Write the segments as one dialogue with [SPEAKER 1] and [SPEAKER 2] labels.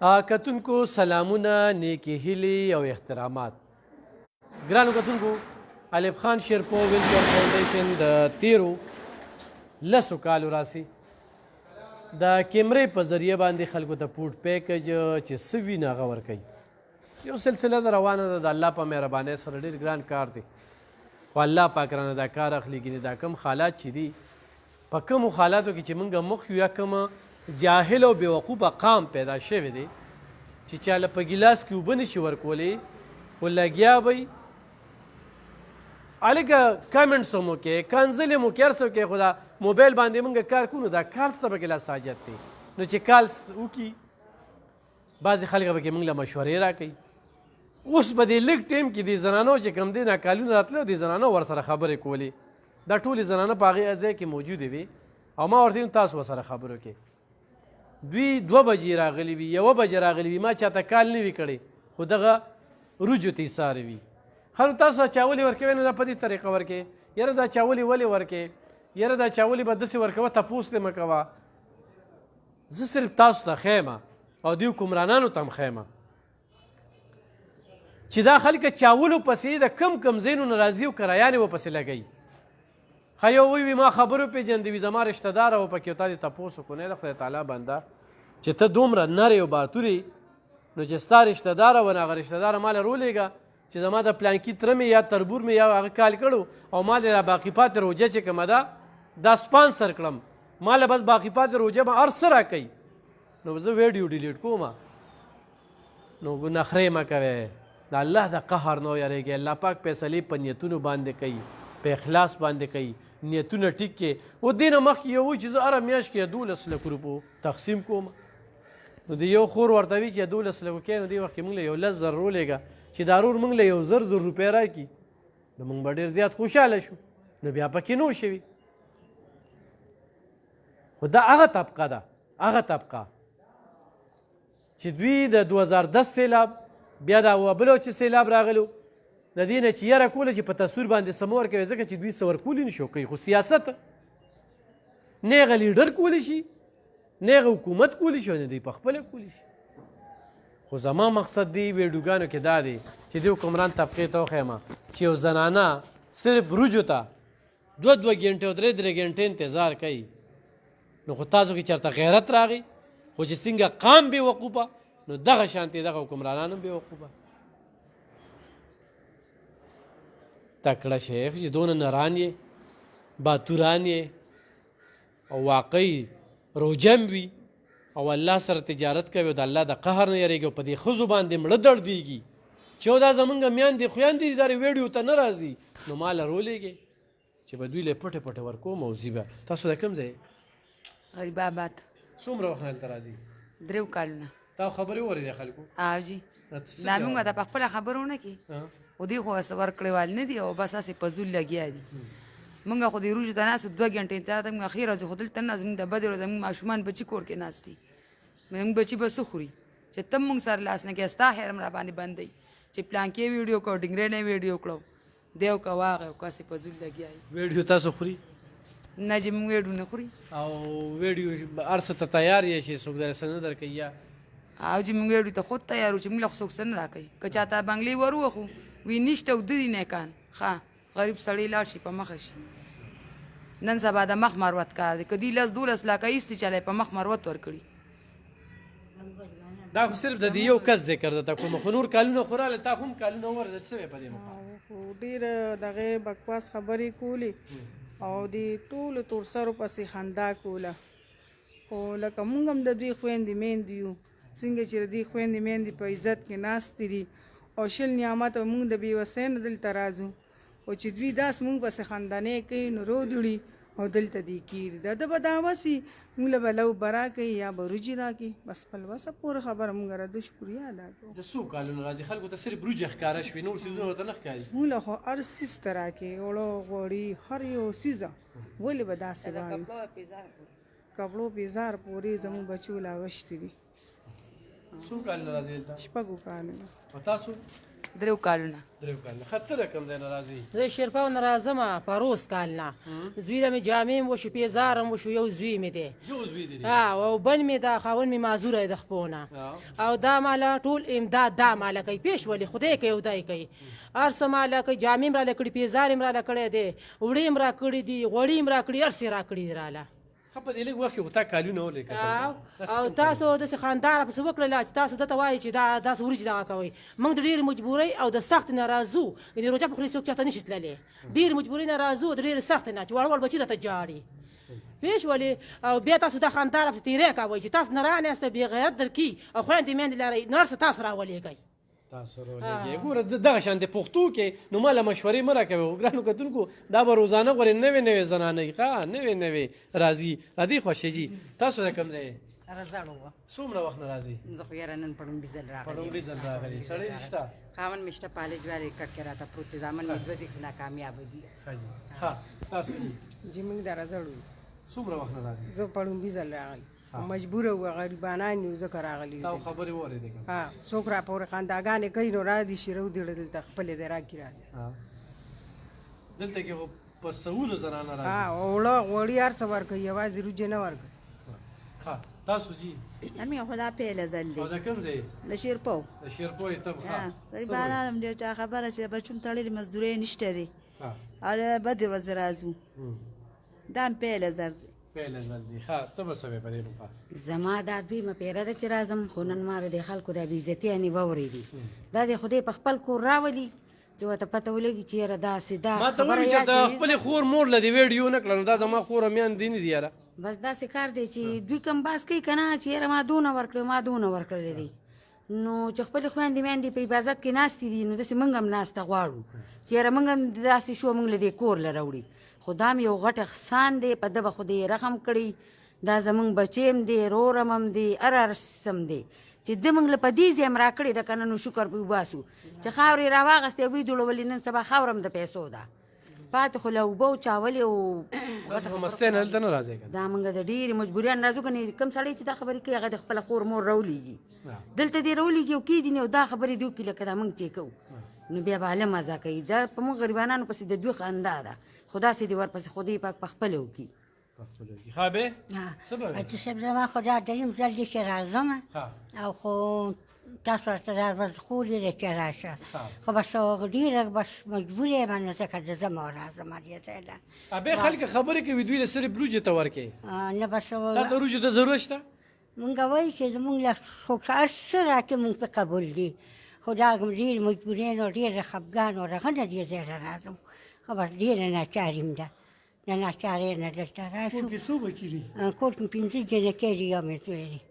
[SPEAKER 1] کتونکو سلامونه، نیکې هیلې او احترامات. ګرانو کتونکو، الف خان شیرپو ویلفیر فاونډیشن د تیرو 10 کالو راسي د کیمرې په ذریعه باندې خلکو ته فوډ پیکج چې څه وي نه هغه ورکوي. یو سلسله ده روانه ده د الله په مهربانۍ سره. ډېر ګران کار دی خو الله پاک رانه دا کار اخلي. ګینې دا کم حالات چې دي په کومو حالاتو کې چې موږ مخ یو یا کومه جاهل او بېوقوفه قام پیدا شوی دی چې چاله په ګیلاس کې اوبه نشي ورکولی خو لګیا به هلکه کمنټس هم وکړې کنځلې مو وکړې هر څه وکړې خو دا موبایل باندې موږ کار کوو نو دا کار څه ته پکې لا ساجت دی نو چې کال وکړي بعضې خلک به کې موږ له مشورې راکوي. اوس به دې لږ ټایم کې دې زنانو چې کوم دی ناکالونه راتله دې زنانو ورسره خبرې کولې. دا ټولې زنانه په هغې ځای کې موجودې وي او ما ورته تاسو ورسره خبرې وکړئ. دوی 2 بجې راغلي وي 1 بجې راغلي وي ما چاته کال نه وي کړی خو دغه روجو ته ایسارې وي. ښه نو تاسو چا ولې ورکوئ نو دا په دې طریقه ورکوئ. یاره دا چا ولې ورکوې یاره دا چا ولې به داسې ورکوه تپوس دې مه کوه. زه صرف تاسو ته ښیم او دوی حکمرانانو ته هم ښیم چې دا خلک چاولو پسې د کم ځایونو نه راځي او کرایانې ورپسې لګوي. ښه یو ووي ما خبرو پېژندې وي زما رشته داره و پکې تا دې تپوس وکړو نه د خدای تعالی بنده چې ته دومره نرې او باتورې نو چې ستا رشته داره و نه هغه رشته داره ما له رولېږه چې زما د پلانکي تره مې یا تربور مې یا هغه کال کړو او ما د باقي پاتې روجه چې کومه ده دا سپانسر کړم ما له بس باقي پاتې روجه به هر څه راکوي نو زه ویډیو ډیلیټ کوم. نو نخرې مه کوئ د الله د قهر نه ویرېږئ. الله پاک فیصلې په نیتونو باندې کوي په اخلاص باندې کوي نیتونه ټیک کې. او دې نه مخکې یو وایي چې زه هره میاشت کې 12 لکو روپو تقسیم کوم نو د یو خور ورته وي چې 12 لکو کوې نو دې وخت کې موږ له یو 10 زره رولېږه چې دا رور موږ له یو 1000 روپۍ راکړي نو موږ به ډېر زیات خوشحاله شو نو بیا پکې نو شوي. خو دا هغه طبقه ده هغه طبقه چې دوی د 2010 سیلاب بیا دا بل چې سیلاب راغلو د دې نه چې یاره کوله چې په تصویر باندې څه مه ورکوي ځکه چې دوی څه ورکولی نه شو کوي. خو سیاست نه یې هغه لیډر کولی شي نه یې هغه حکومت کولی شي او نه دوی پخپله کولی شي. خو زما مقصد دی ویډیوګانو کې دا دی چې دې حکمران طبقې ته وښیم چې یو زنانه صرف روجو ته 2 ګنټې او 3 ګنټې انتظار کوي نو خو تاسو کې چېرته غیرت راغی خو چې څنګه قام بې وقوفه نو دغه شانتې دغه حکمرانان هم بې وقوفه. تکړه شیخ چې دونه نران یې باتوران یې او واقعي روجم وي او الله سره تجارت کوي او د الله د قهر نه یېرېږي او په دې ښځو باندې مړه دردېږي چې دا زمونږ میاندې خویندې دي دا ویډیو ته نه راځي نو ما له رولېږي چې به دوی له پټې پټې ورکوم او ځي به. تاسو د کوم ځای
[SPEAKER 2] غریب آباد
[SPEAKER 1] څومره وخت نه دلته راځي
[SPEAKER 2] 3 کالونه
[SPEAKER 1] تا خبرې واورېدې خلکو
[SPEAKER 2] او جي دا موږ ته په خپله خبرو نه کې خو دوی خو څه ورکړېوال نه دي او بس هسې په زول لګیا دي. موږ خو د روژو ته ناست 2 ګنټې انتظار ته موږ اخر ورځې خو دلته ناست موږ د بدې ورځې موږ ماشومان بچي کور کې ناست دي موږ بچي به څه خوري چې ته موږ سره لاس نه کې ستا خیر هم را باندې بند دی چې پلانکې ویډیو کړو ډنګرې نه ویډیو کړو دیو که واغې او کاسې په زول لګیا دي.
[SPEAKER 1] ویډیو تاسو خوري
[SPEAKER 2] نه چې موږ ویډیو نه خوري
[SPEAKER 1] او ویډیو هر څه ته تیار یې چې څوک درسه نه درکوي یا
[SPEAKER 2] او چې موږ ویډیو ته خود تیار وو چې موږ له خو څوک څه نه راکوي که چاته بنګلې ور وخو وی نشته او د دې نیکان ښه غریب سړی لاړ شي په مخه شي. نن سبا د مخ مروت کار دی که دوی 10-12 لاکه ایستي چاله یې په مخ مروت ورکړي.
[SPEAKER 1] دا خو صرف د دې یو کس ذکر ده تا کومه خو نور کالونه خو راغله تا خو هم کالونه ورده څه وی په دې
[SPEAKER 3] خو ډېره دغې بکواس خبرې کولې او د ټولو تورسرو پسې خندا کوله. خو لکه موږ هم د دوی خویندې میندې یو څنګه چې د دوی خویندې میندې په عزت کې ناستې دي او شل نعمت او موږ د بېوسۍ نه دلته راځو او چې دوی داسې موږ پسې خندانې کوي نو رود وړي او دلته دې کېږدي ده به دا وسي موږ له به لو به راکوي یا به روجي راکړي بس خپل وسه پورې خبره موږ را د شکریا ادا کوو.
[SPEAKER 1] د څو کالونو راځي خلکو ته صرف روجه ښکاره شوي نور څیزونه ورته نه ښکاري.
[SPEAKER 3] موږ له خو هر څیز ته راکړي اوړه غوړي هر یو څیزه ولې به داسې وایو کپړو پیزار پورې زموږ بچو لا وشتي دي.
[SPEAKER 1] څو کالونه راځي دلته؟
[SPEAKER 3] 6 کالونه.
[SPEAKER 1] او تاسو
[SPEAKER 2] درېو کالونه
[SPEAKER 1] درېو کاله ښه ته د کوم ځای نه راځې
[SPEAKER 4] زه شیرپاو نه راځم پروس کال نه زوی له مې جامې م وشو پیزار م وشو یو زوی مې دی
[SPEAKER 1] یو زوی دی
[SPEAKER 4] او بل مې دا خاوند مې معذوره دی د خپو نه او دا ماله ټول امداد دا ماله کوي پیش ولې خدای کوي او دای کوي هر څه ماله کوي جامې م راله کړي پیزار م راله کړی دی وړې م را کړي دي غوړي م را کړي هر څه را کړي دي راله
[SPEAKER 1] ښه په دې لږ وخت کې خو تا کالونه ولې
[SPEAKER 4] او تاسو داسې خانداره پسې وکړله چې تاسو دته وایي چې دا داسې وریجې دغه کوئ موږ د ډېرې مجبورۍ او د سختې نه راځو یعنې روژه په خولې څوک چاته نشي تللی ډېرې مجبورۍ نه راځو د ډېرې سختې نه چې وړ بچي راته جاړي پېښ ولې او بیا تاسو دا خانداره پسې تېری کوئ چې تاسو نه رانیاسته بې غیرت درکي او خویندې میندې لرئ نو هر څه تاسو راولېږئ
[SPEAKER 1] تاسو راولېږئ ګوره دغه شان د پښتو کې نو ما له مشورې مه راکوئ ګرانو کتونکو دا به روزانه غورې نوې نوې زنانۍ ښه نوې نوې راځي راځي خوښې جي تاسو د کوم ځای
[SPEAKER 5] رزاړو وه
[SPEAKER 1] څومره وخت نه راځي
[SPEAKER 5] زه خو یاره نن پړومبي ځل
[SPEAKER 1] په
[SPEAKER 5] راغلی
[SPEAKER 1] لومړي ځل راغلي سړی دې شته
[SPEAKER 5] خاوند مې شته پالج والې کټ کې راته پروت دی زامن مې دوه دي خو ناکامیابه دي
[SPEAKER 1] ښه جي ښه تاسو جي
[SPEAKER 6] چې موږ د رزړو
[SPEAKER 1] څومره وخت نه راځي
[SPEAKER 6] زه پړومبي ځل راغلی مجبوره وه غریبانان یو ځکه راغلي
[SPEAKER 1] تا خبرې واورېدې که
[SPEAKER 6] ها څوک راپورې خنداګانې کوي نو را دي شي راودېړه دلته خپلې دی راکړي را دي
[SPEAKER 1] دلته کې خو په سوولو زنانه راځي
[SPEAKER 6] ها اوړه غوړي هر څه ورکوي یوازې روجې نه ورکوي
[SPEAKER 1] ښه تاسو جي
[SPEAKER 7] همین خدا پیله زل
[SPEAKER 1] او
[SPEAKER 7] دی
[SPEAKER 1] د کوم ځای
[SPEAKER 7] د شیرپو
[SPEAKER 1] د شیرپوی تب ښه
[SPEAKER 7] غریبانان هم ډېر چا خبره چې بچوم تړلي مزدورۍ نشته دی او بدې ورځې راځو دا هم پیله زر دی
[SPEAKER 1] پیله ځل دی ښه ته به څه وې په دې نو ښه
[SPEAKER 5] زما دا دویمه پیره ده چې راځم خو نن ما د خلکو د بېعزتیانې واورېدې دا د خدای په خپل کور راولي چې ورته پته ولګي چې یاره داسې دا
[SPEAKER 1] ما ته وویل چې د خپلې خور مور له دې ویډیو نه کړه نو دا زما خوره میندې نه دي یاره
[SPEAKER 5] بس داسې کار دی چې دوی کم باس کوي که نه چې یاره ما دونه ورکړی ما دونه ورکړلی دی نو چې خپلې خویندې میندې په حفاظت کې ناستې دي نو داسې موږ هم ناسته غواړو چې یاره موږ هم داسې شو موږ له دې کور له راوړي خو دا هم یو غټ احسان دی په ده به خو دې رحم کړي دا زموږ بچی هم دی رورم هم دی هر سم دی چې ده موږ له په دې ځای هم راکړې ده که نه نو شکر پرې وباسو چې خاورې راواغېستې ویې دوړولې نن سبا خاوره هم د پیسو ده پاتې خو له اوبه او چاولې او
[SPEAKER 1] تاسو خو مستۍ نه دلته نه راځئ که
[SPEAKER 5] دا موږ د ډېرې مجبوریان راځو که نه کوم سړی چې دا خبرې کوي هغه د خپله خور مور راولېږي دلته دې راولېږي او کېدي نه او دا خبرې دې وکړي لکه دا موږ چې کوو نو بیا به هله مزه کوي دا په موږ غریبانانو پسې د دوی خندا ده خو داسې دې ورپسې خدای پاک په خپله وکړي
[SPEAKER 1] ښه بې څه به وې
[SPEAKER 8] چې صاحب زما خو دا دریم ځل دی چې راځم او خو تاسو ورته دا ورځ خولې دی چې راشه خو بس ډېره بس مجبور یم نو ځکه د ځم او راځم دې ځای ته
[SPEAKER 1] ابې خلک خبرې کوي دوی له صرف روجې ته ورکوي
[SPEAKER 8] نه بس
[SPEAKER 1] تا ته روجو ته ضرورت شته
[SPEAKER 8] مونږ وایي چې زمونږ له څوک هر څه راکړي مونږ په قبول دي خو دا ډېر مجبورین او ډېر خفګان او رغه نه دې ځای ته راځم خو بس ډېره ناچاري م ده د ناچارۍ نه دلته راشو
[SPEAKER 1] کور کې څو بچي دي
[SPEAKER 8] کور کې 5 جنکۍ دي یو مې زوی دی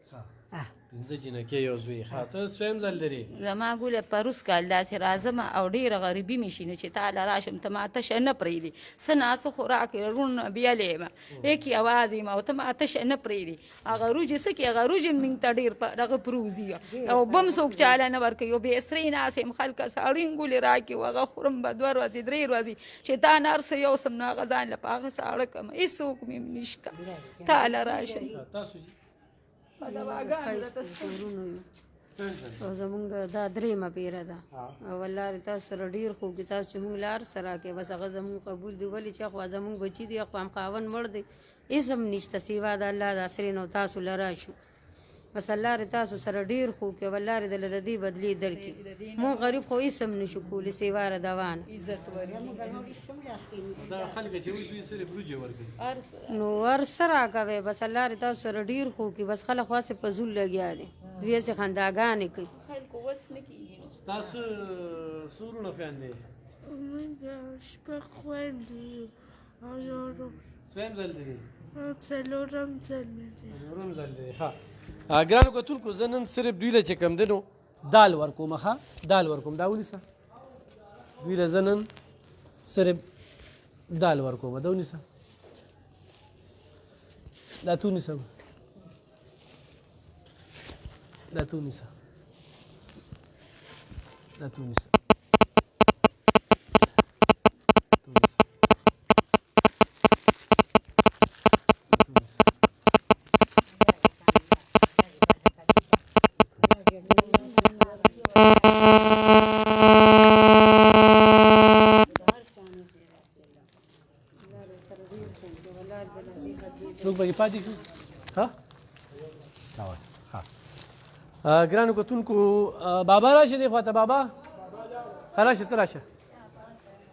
[SPEAKER 1] 5 جنکۍ یو زوی ښه ته څویم ځل لرې
[SPEAKER 9] زما ګوله پروس کال داسې راځم او ډېره غریبي مې شي نو چې تاله راشم ته ما تشه نه پرېږدي څه ناسه خوراک یې رونه بیلې یم یک یې اواز یم او ته ما تشه نه پرېږدي هغه روجې څه کې هغه روجې موږ ته ډېر دغه پروزي او بم څوک چاله نه ورکوي او بې سرې ناست یم خلکه ساړین ګولې راکړي و هغه خورم به 2 ورځې 3 ورځې چې تا نه هر څه یوسم نو هغه ځان له په هغه ساړه کړم هېڅوک مې نشته تاله راشم
[SPEAKER 1] تاسو جي
[SPEAKER 10] او زمونږ دا درېیمه پیره ده او الله دې تاسو سره ډېر خوږ دي تاسو چې مونږ له هر څه راکړې بس هغه زمونږ قبول دي ولې چې خوا زمونږ بچي دي خو هم خاوند مړ دی هېڅ هم نشته سیوا د الله د اسرې نو تاسو له راشو بس الله دې تاسو سره ډېر خوږ کړي او الله دې له د دې بدلې درکړي مونږ غریب خو هېڅ هم نشو کولی سیوا د دوان
[SPEAKER 1] دا خلک چې وایي دوی صرف روجې ورکوي
[SPEAKER 10] نو هر څه راکوي بس الله دې تاسو سره ډېر خوږ کړي بس خلک خاصې په زول لګیا دي دوی هسې خنداګانې کوي
[SPEAKER 9] خلکو وس نه کېږي
[SPEAKER 1] ستاسو څو وروڼه خویندې
[SPEAKER 11] شپږ خویندې او یو ورور
[SPEAKER 1] څویم ځل دی
[SPEAKER 11] څلورم ځل مې دی
[SPEAKER 1] څلورم ځل دی ښه ګرانو کتونکو زه نن صرف دوی له چې کوم دی نو دال ورکوم ښه دال ورکوم دا ونیسه دوی له زه نن صرف دال ورکوم دا ونیسه دا تو نیسه دا تو نیسه دا تو نیسه پکې پاتې کړو ها ګرانو کتونکو بابا راشه دې خواته بابا راشه ته راشه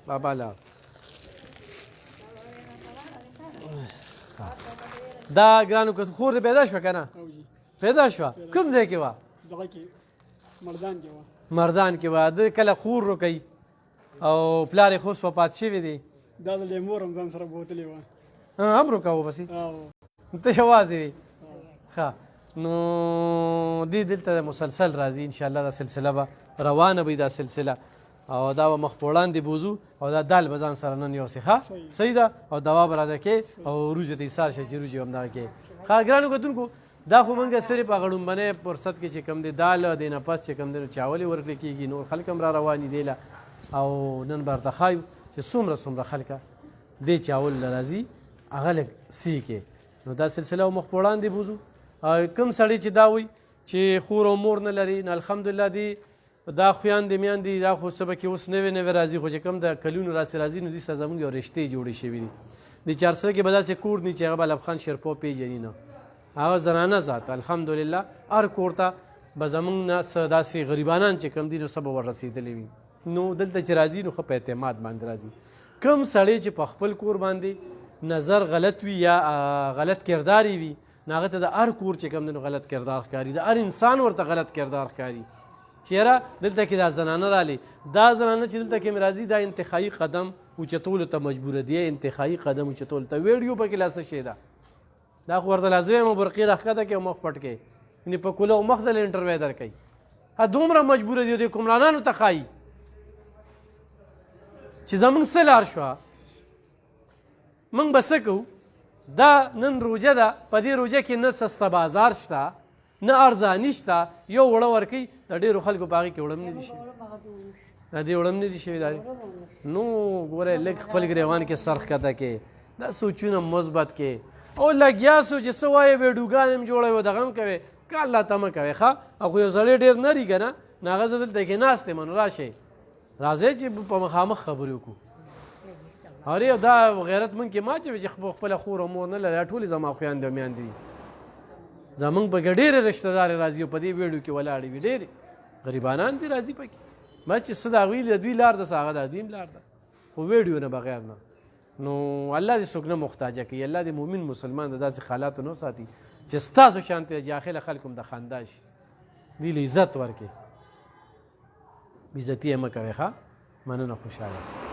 [SPEAKER 1] بابا لا دا ګرانو کتونکو خور دې پیدا شوه که نه پیدا شوه کوم ځای کې وه مردان کې وه ده کله خور روکوي او پلار یې خوس وفات شوی دی
[SPEAKER 12] دا ځل یې مور هم ځان سره بوتلې وه
[SPEAKER 1] هم روکاوه پسې ته یوازې وي ښه نو دې دلته مسلسل راځي انشاءالله دا سلسله به روانه وي دا سلسله او دا به مخ په وړاندې بوځو او دا دال به ځان سره نن یوسې ښه صحیح ده او دوا به راته کې او روژې ته ایثار شه چې روژې همدغه کې ښه ګرانو کتونکو دا خو موږ صرف هغه ړومبنی فرصت کې چې کوم دی دال دې نه پس چې کوم دی نو چاول یې ورکړل کېږي نور خلک هم را روان دي له او نن به ورته ښایو چې څومره خلکه دې چاول له راځي هغه لږ سی کې نو دا سلسله مخ په وړاندې بوځو کوم سړی چې دا وایي چې خور او مور نه لري نو الحمدلله دې دا خویاندې میاندې دا خو څه به کې اوس نوې راځي خو چې کوم د کلونو راځي نو دې سره زموږ یو رشتې جوړې شوي دي د چارسده کې به داسې کور دي چې هغه به لبخان شیرپو پیژني نه هغه زنانه ذات الحمدلله هر کور ته به زموږ نه څه داسې غریبانان چې کوم دي نو څه به ور رسېدلي وي نو دلته چې راځي نو ښه په اعتماد باندې راځي کوم سړی چې په خپل کور باندې نظر غلط وي یا غلط کرداری وي نو هغه ته د هر کور چې کوم دی نو غلط کردار ښکاري د هر انسان ورته غلط کردار ښکاري چې یاره دلته کې دا زنانه رالی دا زنانه چې دلته کې مې راځي دا انتخابي قدم اوچتولو ته مجبوره دی انتخابي قدم اوچتولو ته ویډیو پکې لا څه شی ده دا خو ورته لازم یم برقي راښکته کړي او مخ پټ کړي یعنې په کوله او مخ دله انټرویو درکوي دومره مجبوره دي د حکمرانانو ته ښایي چې زموږ څه لار شوه موږ به څه کوو دا نن روژه ده په دې روژه کې نه سسته بازار شته نه ارزاني شته یو وړه ورکوي د ډېرو خلکو په هغې کې وړم نه دي شوي د دې وړم نه دي شوي دا نو ګوره لږ خپل ګریوان کې سر ښکته کې دا سوچونه مثبت کې او لګیا سو چې څه وایې ویډیوګان هم جوړوي او دغه هم کوې که الله ته مه کوې ښه او خو یو سړی ډېر نري که نه نو هغه زه دلته کې ناست یم نو راشئ راځئ چې په مخامخ خبرې وکړو ارې دا غیرت مونږ کې ما چې چې خپله خور او مور نه لري ټولې زما خویندې او میندې دي زمونږ پکې ډېرې رشته دارې راځي او په دې ویډیو کې ولاړې وي ډېرې غریبانان دي راځي پکې بس چې څه د هغوی د دوی لار ده څه هغه د دوی هم لار ده خو ویډیو نه بغیر نه نو الله دې څوک نه محتاجه کوي الله دې مؤمن مسلمان د داسې حالاتو نه ساتي چې ستاسو شانتې جاهله خلک هم د خندا شي دوی له عزت ورکړي بې عزتي یې مه کوئ ښه مننه خوشحاله